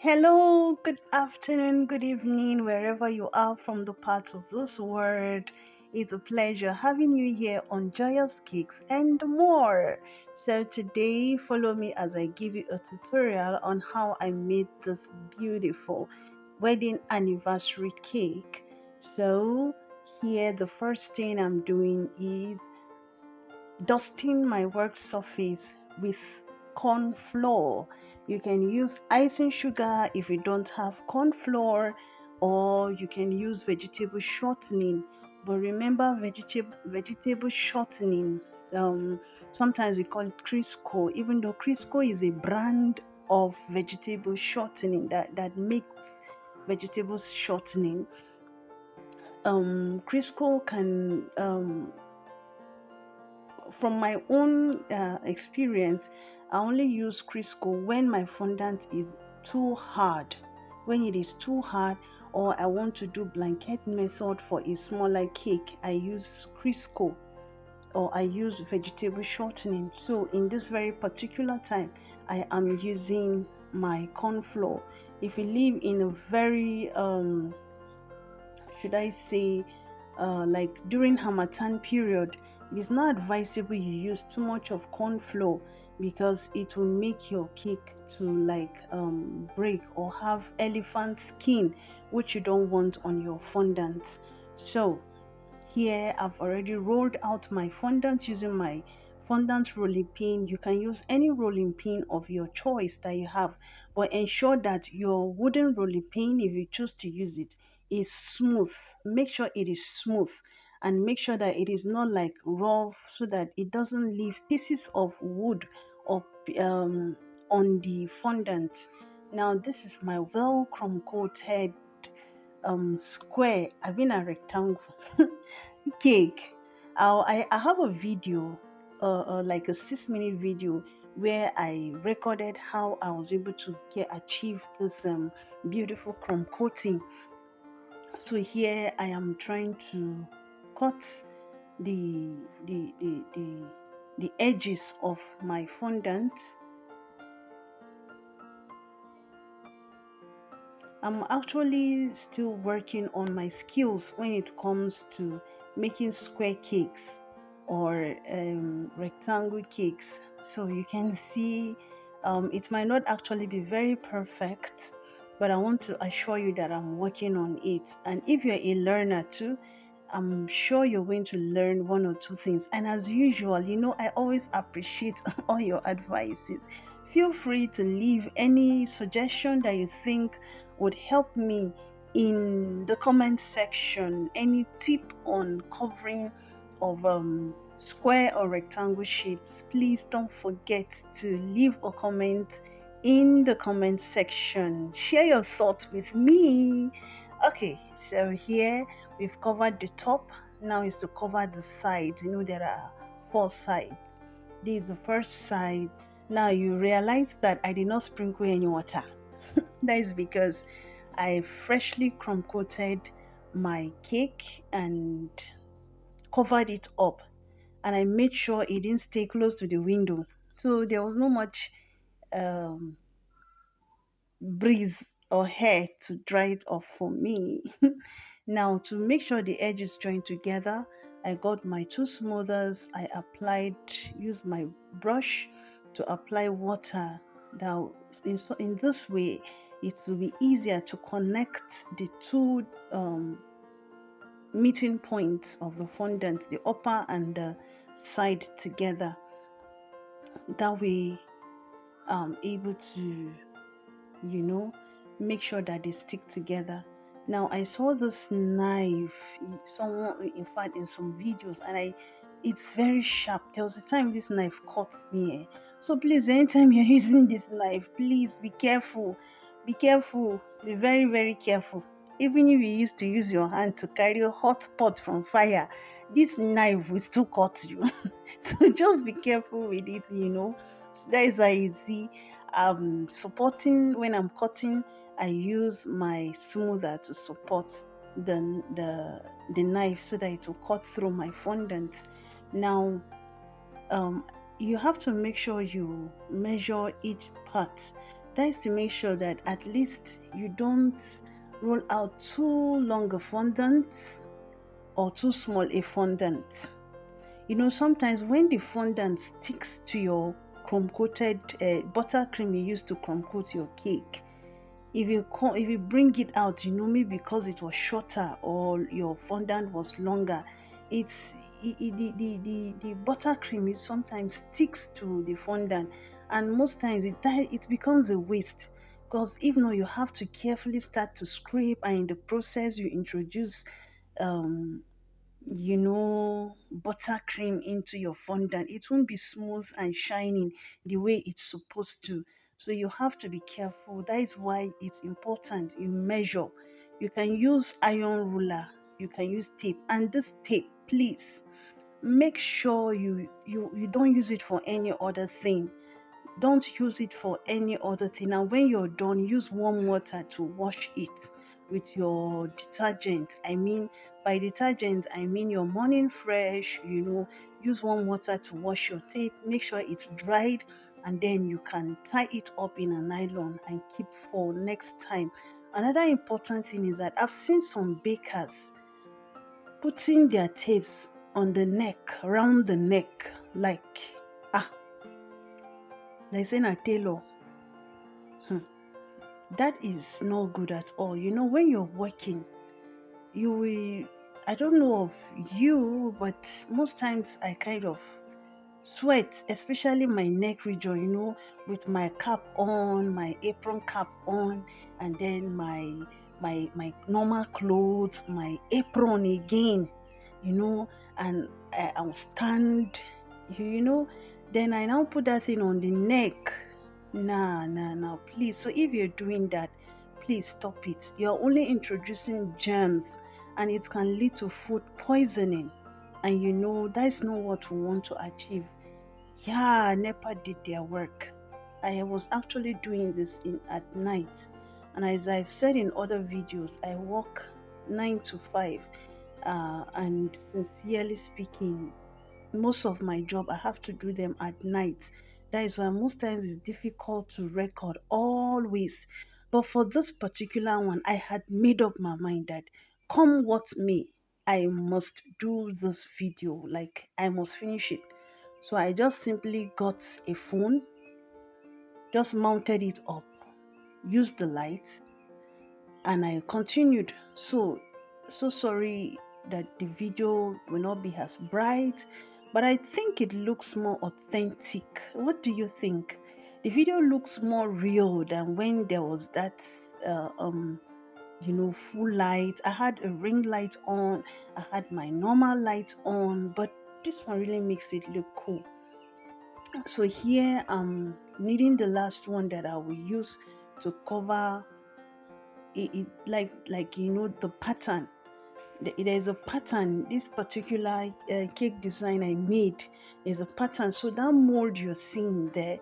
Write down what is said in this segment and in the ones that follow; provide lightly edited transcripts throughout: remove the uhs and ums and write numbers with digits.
Hello, good afternoon, good evening, wherever you are from the part of this world. It's a pleasure having you here on Joyous Cakes and more. So today, follow me as I give you a tutorial on how I made this beautiful wedding anniversary cake. So here, the first thing I'm doing is dusting my work surface with corn flour. You can use icing sugar if you don't have corn flour, or you can use vegetable shortening. But remember, vegetable shortening. Um, Sometimes we call it Crisco, even though Crisco is a brand of vegetable shortening that makes vegetable shortening. Crisco can from my own experience, I only use Crisco when my fondant is too hard. When it is too hard, or I want to do blanket method for a smaller cake, I use Crisco or I use vegetable shortening. So in this very particular time, I am using my corn flour. If you live in a very should I say, like during Hamatan period, it is not advisable you use too much of corn flour because it will make your cake to like break or have elephant skin, which you don't want on your fondant. So here I've already rolled out my fondant using my fondant rolling pin. You can use any rolling pin of your choice that you have, but ensure that your wooden rolling pin, if you choose to use it, is smooth. Make sure it is smooth and make sure that it is not like rough so that it doesn't leave pieces of wood or on the fondant. Now this is my well chrome coated square, I mean a rectangle cake. I have a video, like a 6 minute video where I recorded how I was able to achieve this beautiful chrome coating. So here I am trying to cut the the the the, the edges of my fondant. I'm actually still working on my skills when it comes to making square cakes or rectangle cakes. So you can see it might not actually be very perfect, but I want to assure you that I'm working on it. And if you're a learner too, I'm sure you're going to learn one or two things. And as usual, I always appreciate all your advices. Feel free to leave any suggestion that you think would help me in the comment section. Any tip on covering of square or rectangle shapes, please don't forget to leave a comment in the comment section. Share your thoughts with me. Okay, so here we've covered the top. Now is to cover the sides. There are four sides. This is the first side. Now you realize that I did not sprinkle any water. That is because I freshly crumb coated my cake and covered it up, and I made sure it didn't stay close to the window. So there was no much um, breeze or hair to dry it off for me. Now, to make sure the edges join together, I got my two smoothers. I used my brush to apply water. Now, in this way, it will be easier to connect the two meeting points of the fondant, the upper and the side together. That way, I'm able to, you know, make sure that they stick together. Now I saw this knife, someone, in fact, in some videos, and it's very sharp. There was a time this knife cut me. So please, anytime you're using this knife, please be careful. Be careful. Be very, very careful. Even if you used to use your hand to carry a hot pot from fire, this knife will still cut you. So just be careful with it. So that is why you see supporting when I'm cutting. I use my smoother to support the knife so that it will cut through my fondant. Now, um, you have to make sure you measure each part That is to make sure that at least you don't roll out too long a fondant or too small a fondant. Sometimes when the fondant sticks to your chrome coated buttercream you use to chrome coat your cake, if you bring it out, maybe because it was shorter or your fondant was longer, the buttercream sometimes sticks to the fondant, and most times it becomes a waste, because if not, you have to carefully start to scrape, and in the process you introduce um buttercream into your fondant. It won't be smooth and shining the way it's supposed to. So you have to be careful. That is why it's important you measure. You can use iron ruler, you can use tape, and this tape, please make sure you don't use it for any other thing. Don't use it for any other thing. And when you're done, use warm water to wash it with your detergent. By detergent, I mean your morning fresh. Use warm water to wash your tape. Make sure it's dried, and then you can tie it up in a nylon and keep for next time. Another important thing is that I've seen some bakers putting their tapes on the neck, around the neck, like ah like saying a tailor. That is not good at all. When you're working, you will, I don't know of you, but most times I kind of sweat, especially my neck region, with my cap on, my apron cap on, and then my normal clothes, my apron again, and I'll stand, you know, then I now put that thing on the neck. Nah, please. So if you're doing that, please stop it. You're only introducing germs, and it can lead to food poisoning. And that is not what we want to achieve. Yeah, NEPA did their work. I was actually doing this at night. And as I've said in other videos, I work 9 to 5. And sincerely speaking, most of my job I have to do them at night. That is why most times it's difficult to record always. But for this particular one, I had made up my mind that come what may, I must do this video. Like, I must finish it. So I just simply got a phone, just mounted it up, used the light, and I continued. So sorry that the video will not be as bright, but I think it looks more authentic. What do you think? The video looks more real than when there was that full light. I had a ring light on, I had my normal light on, but this one really makes it look cool. So here I'm needing the last one that I will use to cover it, like the pattern. There's a pattern. This particular cake design I made is a pattern. So that mold you're seeing there,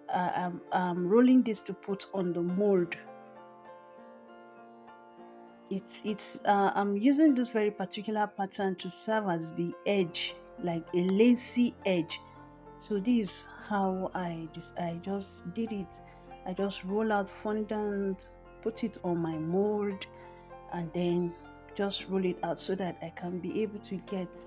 I'm rolling this to put on the mold. I'm using this very particular pattern to serve as the edge, like a lacy edge. So this is how I just did it. I just roll out fondant, put it on my mold, and then just roll it out so that I can be able to get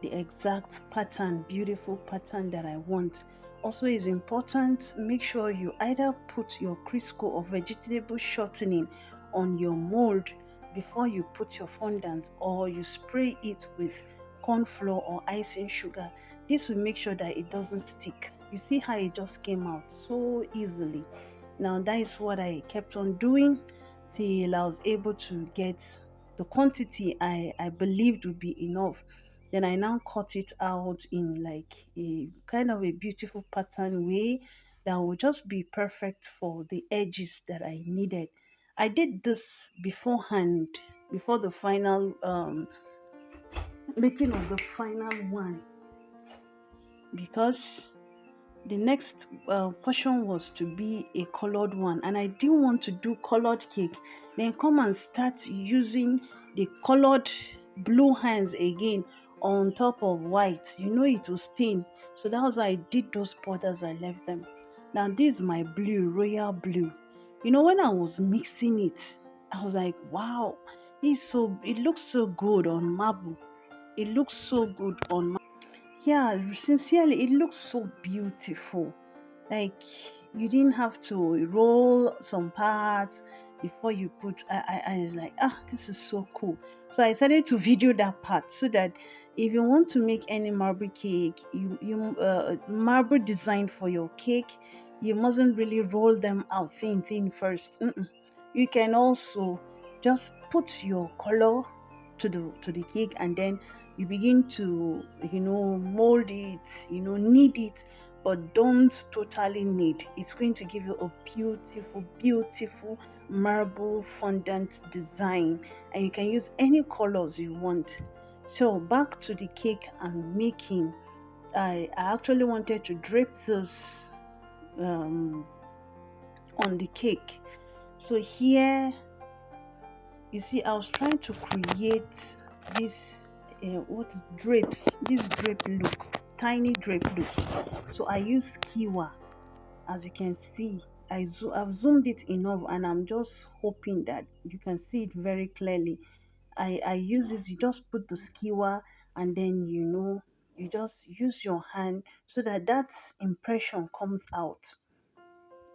the exact pattern, beautiful pattern that I want. Also, is important, make sure you either put your Crisco or vegetable shortening on your mold before you put your fondant, or you spray it with corn flour or icing sugar. This will make sure that it doesn't stick. You see how it just came out so easily. Now that is what I kept on doing till I was able to get the quantity I believed would be enough. Then I now cut it out in like a kind of a beautiful pattern way that will just be perfect for the edges that I needed. I did this beforehand, before the final making of the final one, because the next portion was to be a colored one, and I didn't want to do colored cake then come and start using the colored blue hands again on top of white. It will stain. So that was why I did those borders. I left them. Now this is my blue, royal blue. When I was mixing it, I was like, wow, it looks so good on marble. It looks so good on yeah, sincerely, it looks so beautiful. Like you didn't have to roll some parts before you put. I was like, this is so cool. So I decided to video that part so that if you want to make any marble cake, you marble design for your cake, you mustn't really roll them out thin first. You can also just put your color to the cake, and then you begin to mold it, knead it, but don't totally knead. It's going to give you a beautiful marble fondant design, and you can use any colors you want. So back to the cake I'm making. I actually wanted to drape this um, on the cake. So here you see, I was trying to create this what is drapes, this drape look, tiny drape looks. So I use skewer. As you can see, I've zoomed it enough, and I'm just hoping that you can see it very clearly. I use this. You just put the skewer, and then you just use your hand so that that impression comes out.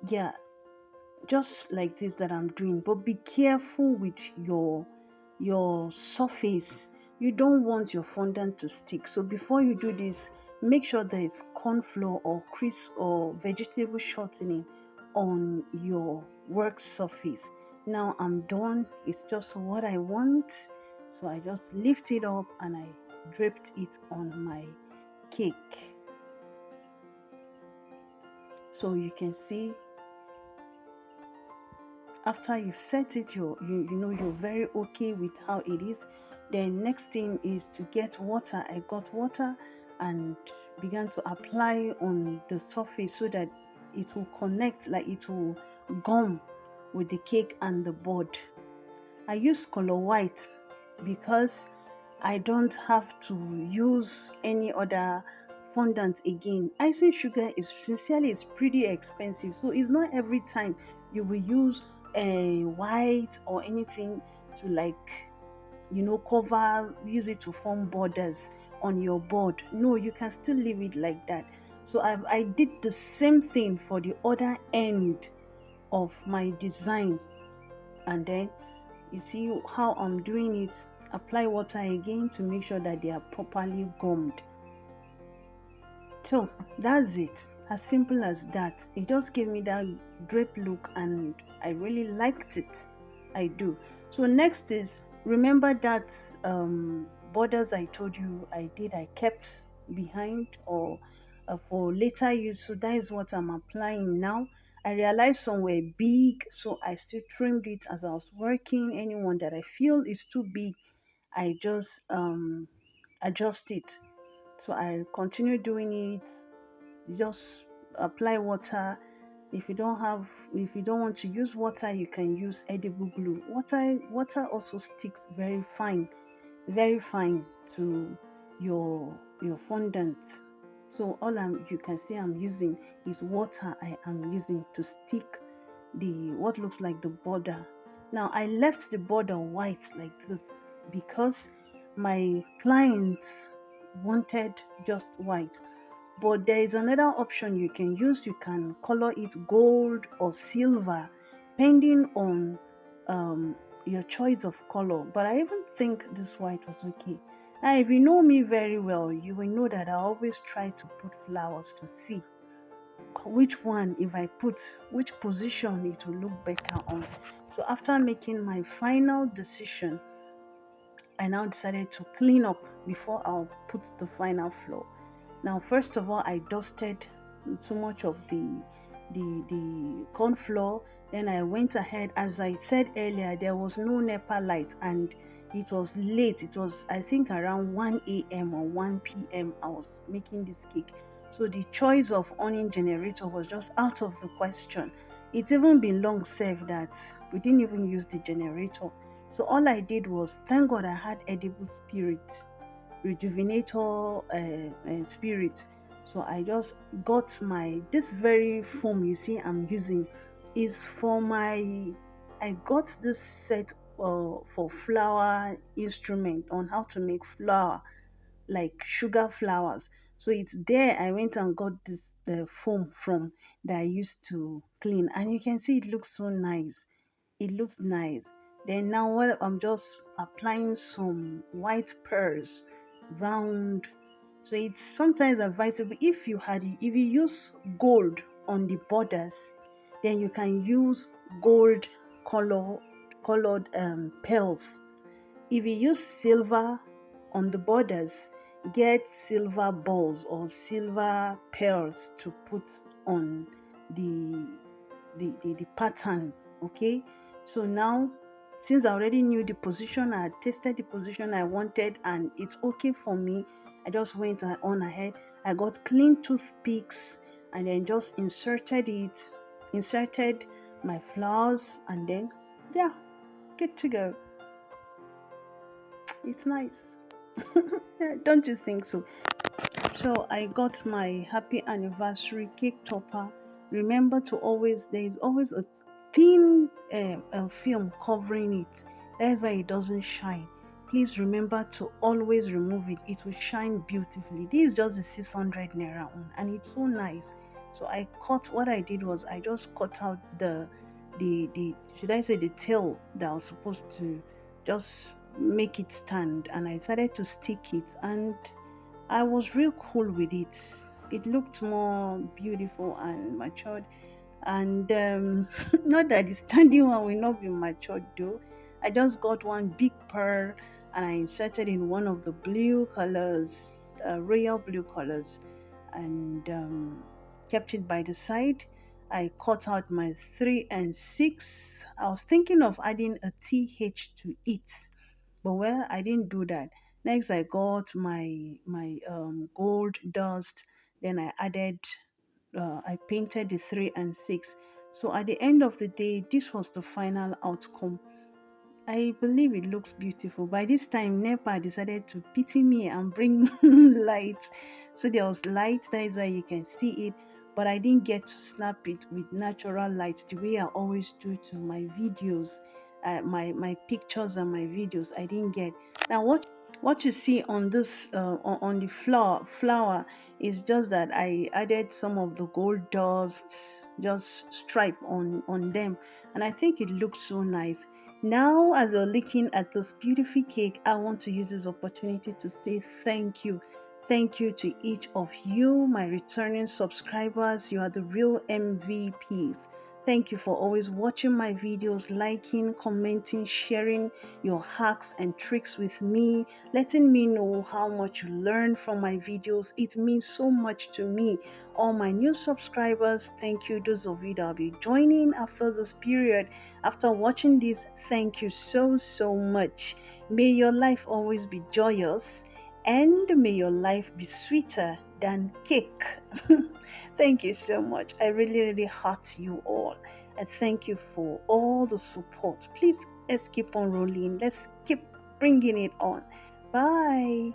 Yeah, just like this that I'm doing. But be careful with your surface. You don't want your fondant to stick. So before you do this, make sure there is corn flour or crisp or vegetable shortening on your work surface. Now I'm done. It's just what I want. So I just lift it up and I draped it on my cake. So you can see after you've set it, you're very okay with how it is. Then next thing is to get water. I got water and began to apply on the surface so that it will connect, like it will gum with the cake and the board. I use color white because I don't have to use any other fondant again. Icing sugar is pretty expensive, so it's not every time you will use a white or anything to cover, use it to form borders on your board. No, you can still leave it like that. So I did the same thing for the other end of my design, and then you see how I'm doing it. Apply water again to make sure that they are properly gummed. So that's it. As simple as that. It just gave me that drape look, and I really liked it. I do. So next is, remember that borders I told you I kept behind, or for later use. So that is what I'm applying now. I realized some were big, so I still trimmed it as I was working. Anyone that I feel is too big, I just adjust it. So I continue doing it. You just apply water. If you don't want to use water, you can use edible glue. Water also sticks very fine to your fondant. So you can see I'm using is water. I am using to stick the what looks like the border. Now I left the border white like this because my clients wanted just white. But there is another option you can use. You can color it gold or silver, depending on um, your choice of color. But I even think this white was okay. Now, if you know me very well, you will know that I always try to put flowers to see which one, if I put which position, it will look better on. So after making my final decision, I now decided to clean up before I'll put the final floor. Now, first of all, I dusted too much of the corn floor. Then I went ahead, as I said earlier, there was no NEPA light, and it was late. It was, I think, around 1 a.m. or 1 p.m. I was making this cake. So the choice of owning generator was just out of the question. It's even been long said that we didn't even use the generator. So all I did was, thank God I had edible spirit, rejuvenator spirit. So I just got this very foam you see I'm using. is for my, I got this set for flower instrument on how to make flour, like sugar flowers. So it's there I went and got this foam from, that I used to clean, and you can see it looks so nice. It looks nice. Then now what I'm just applying some white pearls round. So it's sometimes advisable, if you use gold on the borders, then you can use gold color colored pearls. If you use silver on the borders, get silver balls or silver pearls to put on the the pattern. Okay, so now, since I already knew the position, I had tested the position I wanted and it's okay for me, I just went on ahead. I got clean toothpicks and then just inserted my flowers, and then yeah, good to go. It's nice. Don't you think so? So I got my happy anniversary cake topper. Remember to always, there is always a thin film covering it. That is why it doesn't shine. Please remember to always remove it. It will shine beautifully. This is just the 600 naira one, and it's so nice. So what I did was I just cut out the should I say the tail that was supposed to just make it stand, and I decided to stick it, and I was real cool with it. It looked more beautiful and matured. And not that the standing one will not be matured though. I just got one big pearl and I inserted in one of the blue colors, royal blue colors, and kept it by the side. I cut out my 3 and 6. I was thinking of adding a TH to it, but well, I didn't do that. Next, I got my gold dust. Then I painted the 3 and 6. So at the end of the day, this was the final outcome. I believe it looks beautiful. By this time, NEPA decided to pity me and bring light. So there was light, that is why you can see it. But I didn't get to snap it with natural light the way I always do to my videos, my pictures and my videos. I didn't get. Now what you see on this on the flower is just that I added some of the gold dust, just stripe on them, and I think it looks so nice. Now, as you're looking at this beautiful cake, I want to use this opportunity to say thank you. Thank you to each of you, my returning subscribers. You are the real MVPs. Thank you for always watching my videos, liking, commenting, sharing your hacks and tricks with me, letting me know how much you learn from my videos. It means so much to me. All my new subscribers, thank you. Those of you that will be joining after this period, after watching this, thank you so, so much. May your life always be joyous, and may your life be sweeter than cake. Thank you so much. I really, really heart you all. And thank you for all the support. Please, let's keep on rolling. Let's keep bringing it on. Bye.